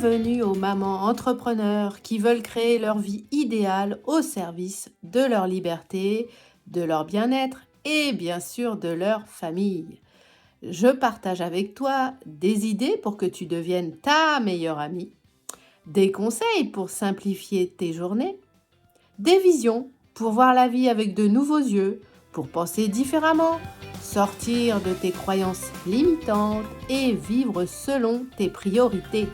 Bienvenue aux mamans entrepreneurs qui veulent créer leur vie idéale au service de leur liberté, de leur bien-être et bien sûr de leur famille. Je partage avec toi des idées pour que tu deviennes ta meilleure amie, des conseils pour simplifier tes journées, des visions pour voir la vie avec de nouveaux yeux, pour penser différemment, sortir de tes croyances limitantes et vivre selon tes priorités.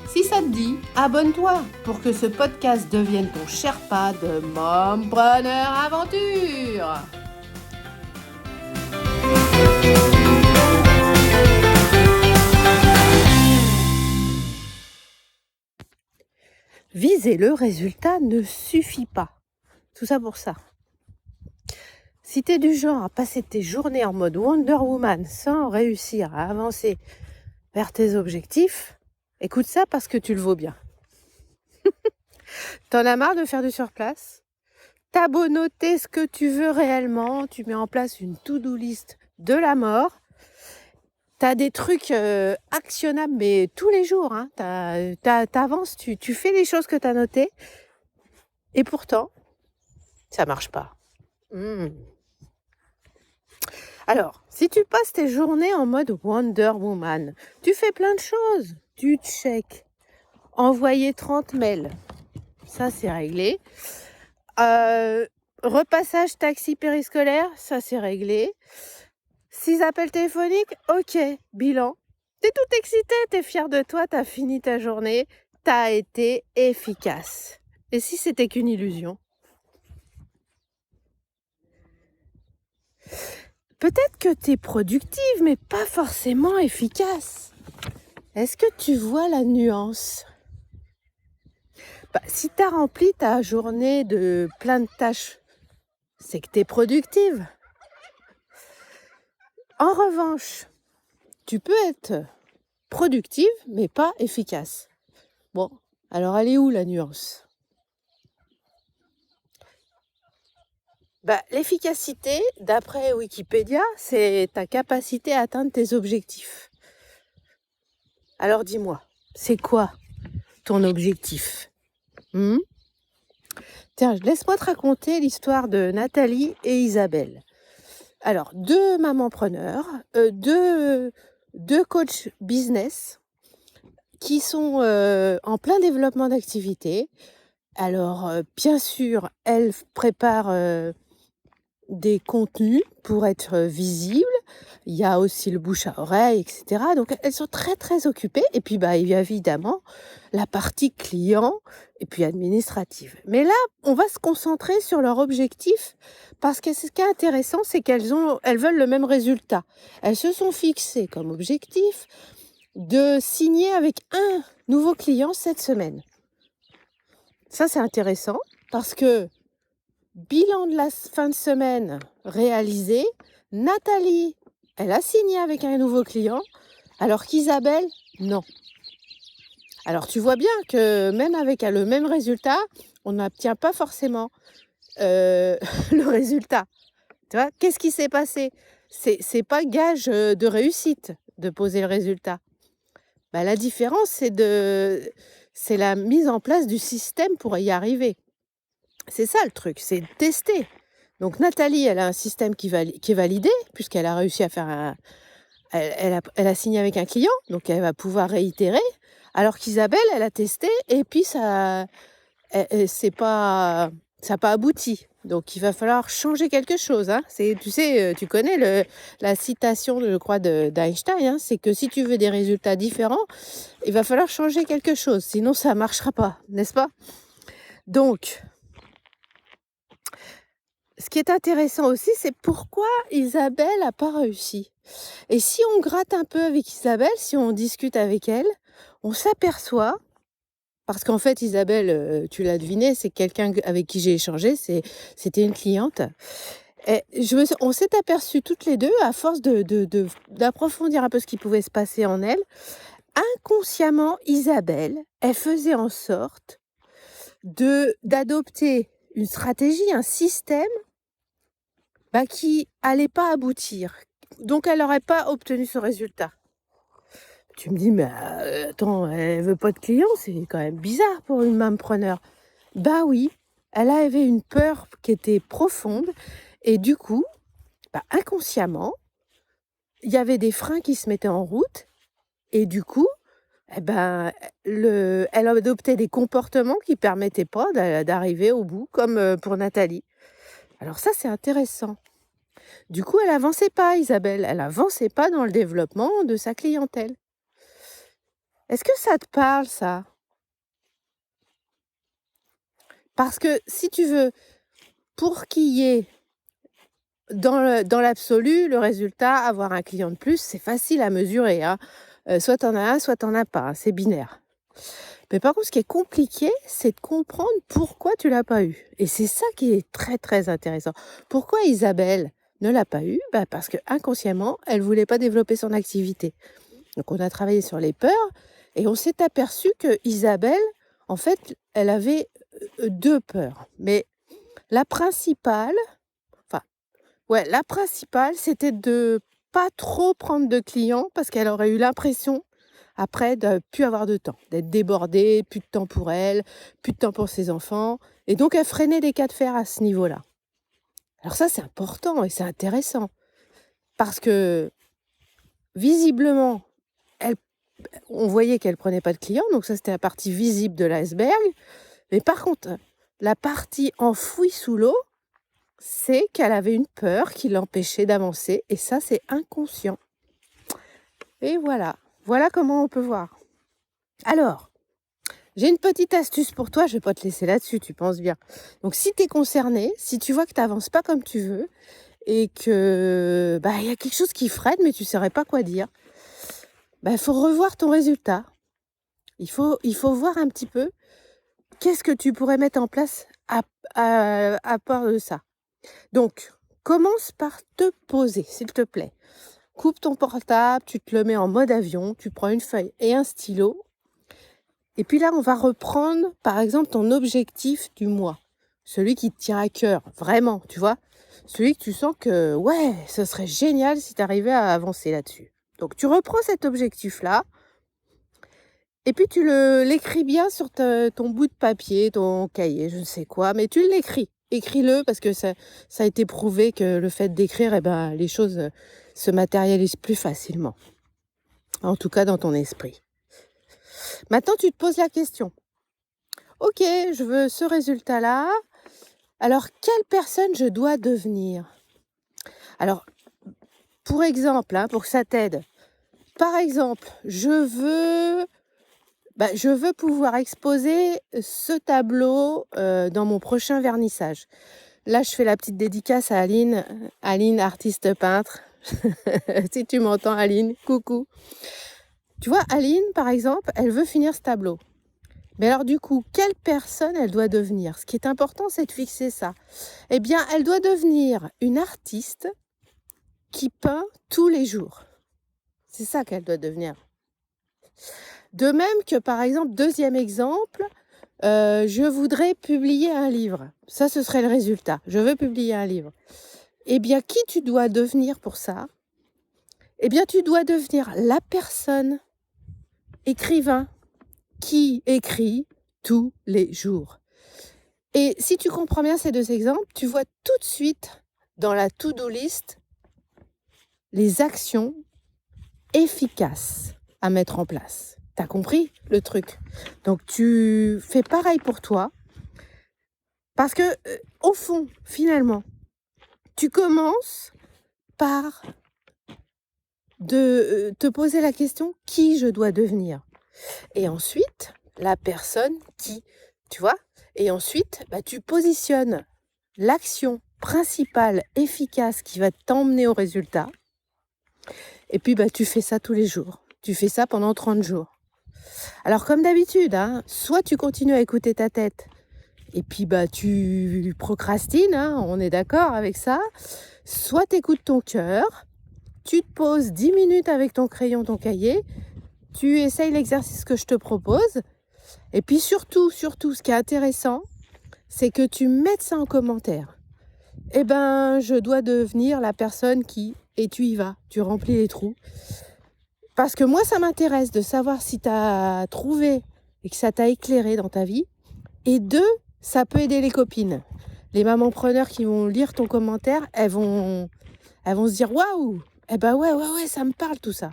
Si ça te dit, abonne-toi pour que ce podcast devienne ton Sherpa de Mompreneur Aventure. Viser le résultat ne suffit pas. Tout ça pour ça. Si tu es du genre à passer tes journées en mode Wonder Woman sans réussir à avancer vers tes objectifs, écoute ça parce que tu le vaux bien. T'en as marre de faire du surplace? T'as beau noter ce que tu veux réellement, tu mets en place une to-do list de la mort. T'as des trucs actionnables, mais tous les jours. Hein. T'avances, tu fais les choses que t'as notées. Et pourtant, ça marche pas. Alors, si tu passes tes journées en mode Wonder Woman, tu fais plein de choses. Tu check, envoyer 30 mails, ça c'est réglé. Repassage taxi périscolaire, ça c'est réglé. 6 appels téléphoniques, ok, bilan. T'es tout excité, t'es fier de toi, t'as fini ta journée, t'as été efficace. Et si c'était qu'une illusion? Peut-être que t'es productive, mais pas forcément efficace. Est-ce que tu vois la nuance? Si t'as rempli ta journée de plein de tâches, c'est que t'es productive. En revanche, tu peux être productive, mais pas efficace. Bon, alors elle est où la nuance? L'efficacité, d'après Wikipédia, c'est ta capacité à atteindre tes objectifs. Alors dis-moi, c'est quoi ton objectif? Tiens, laisse-moi te raconter l'histoire de Nathalie et Isabelle. Alors, 2 mamanpreneurs, 2 coachs business qui sont en plein développement d'activité. Alors, bien sûr, elles préparent des contenus pour être visibles. Il y a aussi le bouche à oreille, etc. Donc, elles sont très, très occupées. Et puis, il y a évidemment la partie client et puis administrative. Mais là, on va se concentrer sur leur objectif parce que ce qui est intéressant, c'est qu'elles veulent le même résultat. Elles se sont fixées comme objectif de signer avec un nouveau client cette semaine. Ça, c'est intéressant parce que bilan de la fin de semaine réalisé, Nathalie, elle a signé avec un nouveau client, alors qu'Isabelle, non. Alors tu vois bien que même avec le même résultat, on n'obtient pas forcément le résultat. Tu vois, qu'est-ce qui s'est passé? C'est pas gage de réussite de poser le résultat. La différence, c'est la mise en place du système pour y arriver. C'est ça le truc, c'est de tester. Donc Nathalie, elle a un système qui est validé, puisqu'elle a réussi à faire elle a signé avec un client, donc elle va pouvoir réitérer. Alors qu'Isabelle, elle a testé, et puis ça n'a pas abouti. Donc il va falloir changer quelque chose. Hein. Tu sais, tu connais la citation, je crois, d'Einstein, hein, c'est que si tu veux des résultats différents, il va falloir changer quelque chose, sinon ça ne marchera pas, n'est-ce pas? Donc, ce qui est intéressant aussi, c'est pourquoi Isabelle n'a pas réussi. Et si on gratte un peu avec Isabelle, si on discute avec elle, on s'aperçoit, parce qu'en fait Isabelle, tu l'as deviné, c'est quelqu'un avec qui j'ai échangé, c'était une cliente. Et on s'est aperçu toutes les deux, à force d'approfondir un peu ce qui pouvait se passer en elle, inconsciemment Isabelle, elle faisait en sorte d'adopter une stratégie, un système qui allait pas aboutir. Donc elle n'aurait pas obtenu ce résultat. Tu me dis: «Mais attends, elle veut pas de clients, c'est quand même bizarre pour une mammepreneur». Bah oui, elle avait une peur qui était profonde et du coup, bah, inconsciemment, il y avait des freins qui se mettaient en route et du coup, eh ben, elle adoptait des comportements qui permettaient pas d'arriver au bout comme, pour Nathalie. Alors ça, c'est intéressant. Du coup, elle avançait pas Isabelle, elle avançait pas dans le développement de sa clientèle. Est-ce que ça te parle ça? Parce que si tu veux, pour qu'il y ait dans l'absolu, le résultat, avoir un client de plus, c'est facile à mesurer, hein. Soit tu en as un, soit tu en as pas, hein, c'est binaire. Mais par contre, ce qui est compliqué, c'est de comprendre pourquoi tu l'as pas eu. Et c'est ça qui est très, très intéressant. Pourquoi Isabelle ne l'a pas eu? Bah, parce qu'inconsciemment, elle voulait pas développer son activité. Donc on a travaillé sur les peurs et on s'est aperçu que Isabelle, en fait, elle avait, 2 peurs. Mais la principale, enfin, ouais, la principale, c'était de pas trop prendre de clients parce qu'elle aurait eu l'impression après de plus avoir de temps, d'être débordée, plus de temps pour elle, plus de temps pour ses enfants et donc elle freinait des cas de fer à ce niveau-là. Alors ça, c'est important et c'est intéressant parce que visiblement, elle on voyait qu'elle prenait pas de clients, donc ça, c'était la partie visible de l'iceberg. Mais par contre, la partie enfouie sous l'eau, c'est qu'elle avait une peur qui l'empêchait d'avancer et ça, c'est inconscient. Et voilà, voilà comment on peut voir. Alors, j'ai une petite astuce pour toi, je vais pas te laisser là-dessus, tu penses bien. Donc si tu es concerné, si tu vois que tu avances pas comme tu veux et que bah il y a quelque chose qui freine mais tu saurais pas quoi dire, bah il faut revoir ton résultat. Il faut voir un petit peu qu'est-ce que tu pourrais mettre en place à part de ça. Donc, commence par te poser, s'il te plaît. Coupe ton portable, tu te le mets en mode avion, tu prends une feuille et un stylo. Et puis là, on va reprendre, par exemple, ton objectif du mois. Celui qui te tient à cœur, vraiment, tu vois. Celui que tu sens que, ouais, ce serait génial si tu arrivais à avancer là-dessus. Donc, tu reprends cet objectif-là. Et puis tu l'écris bien sur ton bout de papier, ton cahier, je ne sais quoi, mais tu l'écris. Écris-le parce que ça a été prouvé que le fait d'écrire, eh ben, les choses se matérialisent plus facilement. En tout cas, dans ton esprit. Maintenant, tu te poses la question. Ok, je veux ce résultat-là. Alors, quelle personne je dois devenir? Alors, pour exemple, hein, pour que ça t'aide. Par exemple, je veux pouvoir exposer ce tableau dans mon prochain vernissage. Là, je fais la petite dédicace à Aline, Aline, artiste peintre. Si tu m'entends, Aline, coucou. Tu vois, Aline, par exemple, elle veut finir ce tableau. Mais alors du coup, quelle personne elle doit devenir? Ce qui est important, c'est de fixer ça. Eh bien, elle doit devenir une artiste qui peint tous les jours. C'est ça qu'elle doit devenir. De même que, par exemple, deuxième exemple, je voudrais publier un livre. Ça, ce serait le résultat. Je veux publier un livre. Eh bien, qui tu dois devenir pour ça? Eh bien, tu dois devenir la personne écrivain qui écrit tous les jours. Et si tu comprends bien ces deux exemples, tu vois tout de suite dans la to-do list les actions efficaces à mettre en place. T'as compris le truc? Donc tu fais pareil pour toi parce que au fond, finalement, tu commences par te poser la question qui je dois devenir. Et ensuite, la personne qui, tu vois? Et ensuite, tu positionnes l'action principale efficace qui va t'emmener au résultat. Et puis, tu fais ça tous les jours. Tu fais ça pendant 30 jours. Alors, comme d'habitude, hein, soit tu continues à écouter ta tête et puis tu procrastines, hein, on est d'accord avec ça. Soit tu écoutes ton cœur, tu te poses 10 minutes avec ton crayon, ton cahier, tu essayes l'exercice que je te propose. Et puis surtout, ce qui est intéressant, c'est que tu mettes ça en commentaire. Eh ben, je dois devenir la personne qui... Et tu y vas, tu remplis les trous. Parce que moi, ça m'intéresse de savoir si tu as trouvé et que ça t'a éclairé dans ta vie. Et 2, ça peut aider les copines. Les mamans-preneurs qui vont lire ton commentaire, elles vont se dire: «Waouh! Eh ben ouais, ça me parle tout ça».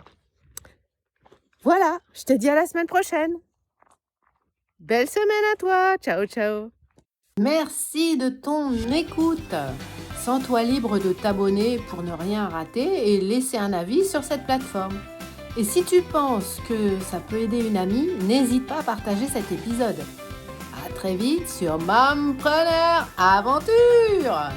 Voilà, je te dis à la semaine prochaine. Belle semaine à toi. Ciao, ciao. Merci de ton écoute. Sens-toi libre de t'abonner pour ne rien rater et laisser un avis sur cette plateforme. Et si tu penses que ça peut aider une amie, n'hésite pas à partager cet épisode. À très vite sur Mampreneur Aventure.